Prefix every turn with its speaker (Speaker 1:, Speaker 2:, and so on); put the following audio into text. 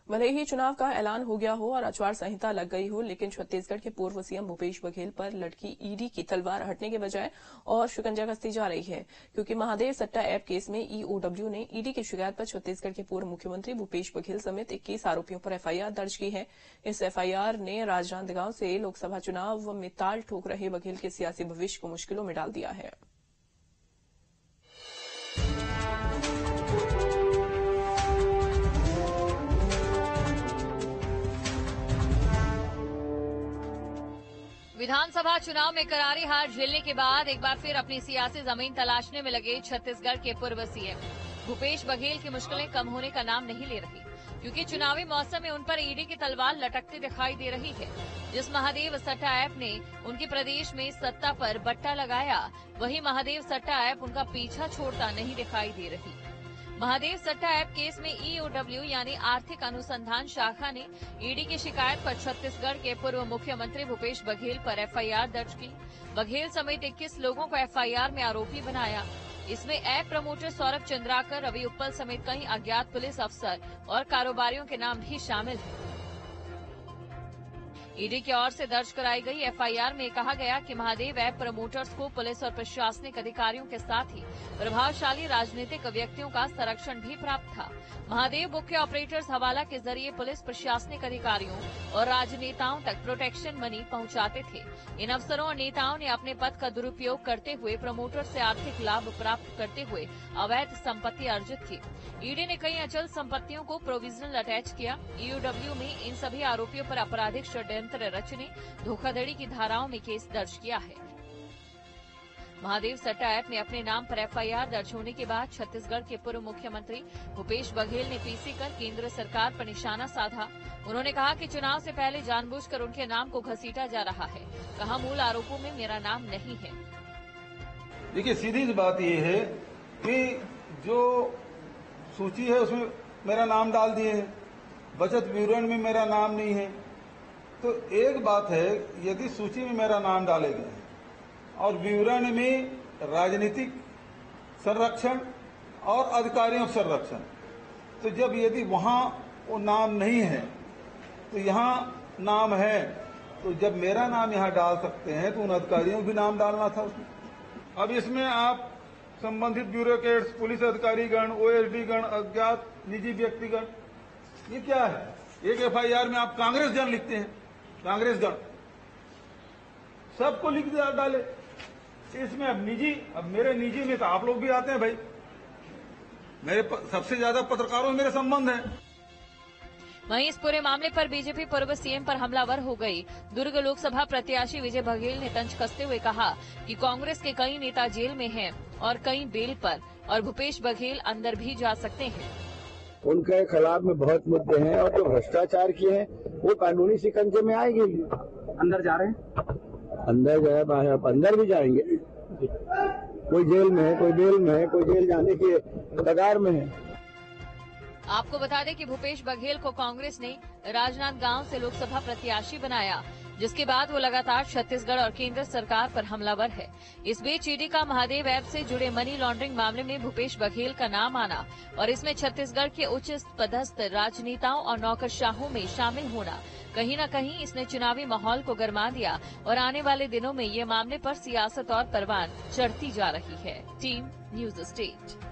Speaker 1: भले ही चुनाव का ऐलान हो गया हो और आचार संहिता लग गई हो, लेकिन छत्तीसगढ़ के पूर्व सीएम भूपेश बघेल पर लटकी ईडी की तलवार हटने के बजाय और शिकंजा कसती जा रही है, क्योंकि महादेव सट्टा ऐप केस में ईओडब्ल्यू ने ईडी की शिकायत पर छत्तीसगढ़ के पूर्व मुख्यमंत्री भूपेश बघेल समेत 21 आरोपियों पर एफआईआर दर्ज की है। इस एफआईआर ने राजनांदगांव से लोकसभा चुनाव में ताल ठोक रहे बघेल के सियासी भविष्य को मुश्किलों में डाल दिया है।
Speaker 2: विधानसभा चुनाव में करारी हार झेलने के बाद एक बार फिर अपनी सियासी जमीन तलाशने में लगे छत्तीसगढ़ के पूर्व सीएम भूपेश बघेल की मुश्किलें कम होने का नाम नहीं ले रही, क्योंकि चुनावी मौसम में उन पर ईडी की तलवार लटकती दिखाई दे रही है। जिस महादेव सट्टा ऐप ने उनके प्रदेश में सत्ता पर बट्टा लगाया, वही महादेव सट्टा ऐप उनका पीछा छोड़ता नहीं दिखाई दे रही। महादेव सट्टा ऐप केस में ईओडब्ल्यू यानी आर्थिक अनुसंधान शाखा ने ईडी की शिकायत पर छत्तीसगढ़ के पूर्व मुख्यमंत्री भूपेश बघेल पर एफआईआर दर्ज की। बघेल समेत 21 लोगों को एफआईआर में आरोपी बनाया। इसमें ऐप प्रमोटर सौरभ चंद्राकर, रवि उप्पल समेत कई अज्ञात पुलिस अफसर और कारोबारियों के नाम भी शामिल हैं। ईडी की ओर से दर्ज कराई गई एफआईआर में कहा गया कि महादेव ऐप प्रमोटर्स को पुलिस और प्रशासनिक अधिकारियों के साथ ही प्रभावशाली राजनीतिक व्यक्तियों का संरक्षण भी प्राप्त था। महादेव बुक के ऑपरेटर्स हवाला के जरिए पुलिस, प्रशासनिक अधिकारियों और राजनेताओं तक प्रोटेक्शन मनी पहुंचाते थे। इन अफसरों और नेताओं ने अपने पद का दुरुपयोग करते हुए प्रमोटर से आर्थिक लाभ प्राप्त करते हुए अवैध संपत्ति अर्जित की। ईडी ने कई अचल संपत्तियों को प्रोविजनल अटैच किया। ईओडब्ल्यू में इन सभी आरोपियों पर आपराधिक षड्यंत्र रचने, धोखाधड़ी की धाराओं में केस दर्ज किया है। महादेव सट्टा ऐप में अपने नाम पर एफआईआर दर्ज होने के बाद छत्तीसगढ़ के पूर्व मुख्यमंत्री भूपेश बघेल ने पीसी कर केंद्र सरकार पर निशाना साधा। उन्होंने कहा कि चुनाव से पहले जानबूझकर उनके नाम को घसीटा जा रहा है। कहा, मूल आरोपों में मेरा नाम नहीं है।
Speaker 3: देखिए, सीधी सी बात यह है कि जो सूची है उसमें मेरा नाम डाल दिए है, बचत विवरण में मेरा नाम नहीं है। तो एक बात है, यदि सूची में मेरा नाम डाले गए और विवरण में राजनीतिक संरक्षण और अधिकारियों संरक्षण, तो जब यदि वहां वो नाम नहीं है तो यहाँ नाम है, तो जब मेरा नाम यहाँ डाल सकते हैं तो उन अधिकारियों भी नाम डालना था उसमें। अब इसमें आप संबंधित ब्यूरोक्रेट्स, पुलिस अधिकारीगण, ओएसडी गण, अज्ञात निजी व्यक्तिगण, ये क्या है? एक एफआईआर में आप कांग्रेस जन लिखते हैं, कांग्रेस गण सबको लिख डाले। इसमें अब मेरे निजी में तो आप लोग भी आते हैं भाई। मेरे सबसे ज्यादा पत्रकारों से मेरे संबंध है।
Speaker 2: वहीं इस पूरे मामले पर बीजेपी पूर्व सीएम पर हमलावर हो गई। दुर्ग लोकसभा प्रत्याशी विजय बघेल ने तंज कसते हुए कहा कि कांग्रेस के कई नेता जेल में हैं और कई बेल पर, और भूपेश बघेल अंदर भी जा सकते हैं।
Speaker 4: उनके खिलाफ में बहुत मुद्दे हैं और जो भ्रष्टाचार किए हैं वो कानूनी शिकंजे में आएंगे।
Speaker 5: अंदर जा रहे हैं,
Speaker 4: अंदर गए, बाहर अंदर भी जाएंगे। कोई जेल में है, कोई बेल में है, कोई जेल जाने की कगार में है।
Speaker 2: आपको बता दें कि भूपेश बघेल को कांग्रेस ने राजनांदगांव से लोकसभा प्रत्याशी बनाया, जिसके बाद वो लगातार छत्तीसगढ़ और केंद्र सरकार पर हमलावर है। इस बीच ईडी का महादेव ऐप से जुड़े मनी लॉन्ड्रिंग मामले में भूपेश बघेल का नाम आना और इसमें छत्तीसगढ़ के उच्च पदस्थ राजनेताओं और नौकरशाहों में शामिल होना, कहीं न कहीं इसने चुनावी माहौल को गरमा दिया और आने वाले दिनों में ये मामले पर सियासत और परवान चढ़ती जा रही है। Team news state.